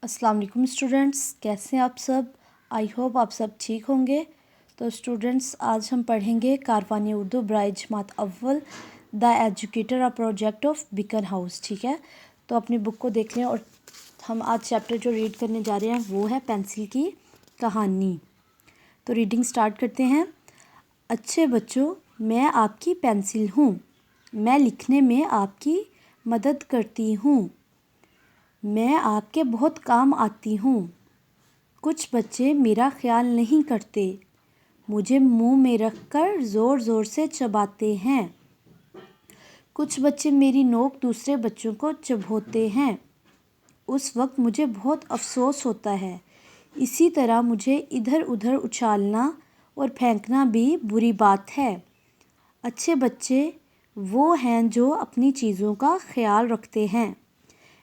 अस्सलाम वालेकुम स्टूडेंट्स, कैसे हैं आप सब। आई होप आप सब ठीक होंगे। तो स्टूडेंट्स, आज हम पढ़ेंगे कारवानी उर्दू बराए जमात अव्वल the educator, a project of Beaconhouse. ठीक है, तो अपनी बुक को देख लें और हम आज चैप्टर जो रीड करने जा रहे हैं वो है पेंसिल की कहानी। तो रीडिंग स्टार्ट करते हैं। अच्छे बच्चों, मैं आपकी पेंसिल हूँ, मैं लिखने में आपकी मदद करती हूँ, मैं आपके बहुत काम आती हूँ। कुछ बच्चे मेरा ख्याल नहीं करते, मुझे मुंह में रखकर ज़ोर ज़ोर से चबाते हैं। कुछ बच्चे मेरी नोक दूसरे बच्चों को चबोते हैं, उस वक्त मुझे बहुत अफसोस होता है। इसी तरह मुझे इधर उधर उछालना और फेंकना भी बुरी बात है। अच्छे बच्चे वो हैं जो अपनी चीज़ों का ख्याल रखते हैं।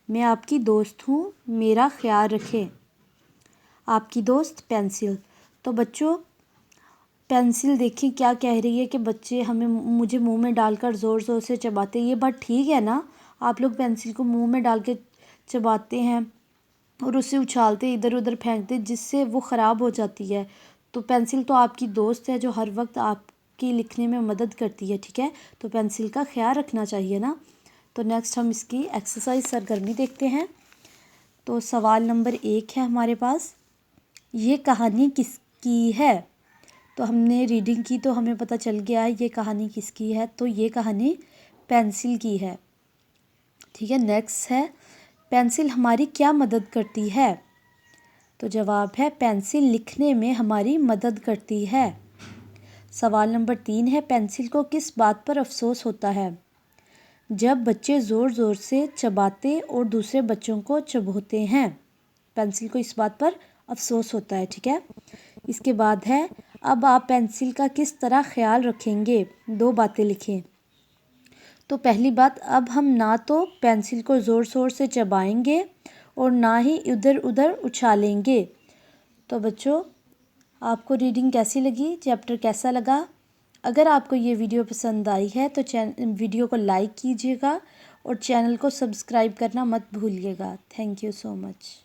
मैं आपकी दोस्त हूँ, मेरा ख्याल रखें। आपकी दोस्त पेंसिल। तो बच्चों, पेंसिल देखिए क्या कह रही है कि बच्चे मुझे मुंह में डालकर ज़ोर ज़ोर से चबाते। ये बात ठीक है ना। आप लोग पेंसिल को मुंह में डाल के चबाते हैं और उसे उछालते इधर उधर फेंकते, जिससे वो ख़राब हो जाती है। तो पेंसिल तो आपकी दोस्त है जो हर वक्त आपकी लिखने में मदद करती है। ठीक है, तो पेंसिल का ख्याल रखना चाहिए ना। तो नेक्स्ट हम इसकी एक्सरसाइज सरगर्मी देखते हैं। तो सवाल नंबर 1 है हमारे पास, ये कहानी किसकी है। तो हमने रीडिंग की तो हमें पता चल गया है ये कहानी किसकी है। तो ये कहानी पेंसिल की है। ठीक है, नेक्स्ट है, पेंसिल हमारी क्या मदद करती है। तो जवाब है पेंसिल लिखने में हमारी मदद करती है। सवाल नंबर 3 है, पेंसिल को किस बात पर अफसोस होता है। जब बच्चे ज़ोर ज़ोर से चबाते और दूसरे बच्चों को चबोते हैं, पेंसिल को इस बात पर अफसोस होता है। ठीक है, इसके बाद है, अब आप पेंसिल का किस तरह ख्याल रखेंगे। 2 बातें लिखें। तो पहली बात, अब हम ना तो पेंसिल को ज़ोर ज़ोर से चबाएंगे और ना ही इधर उधर उछालेंगे। तो बच्चों, आपको रीडिंग कैसी लगी, चैप्टर कैसा लगा। अगर आपको ये वीडियो पसंद आई है तो वीडियो को लाइक कीजिएगा और चैनल को सब्सक्राइब करना मत भूलिएगा। Thank you so much.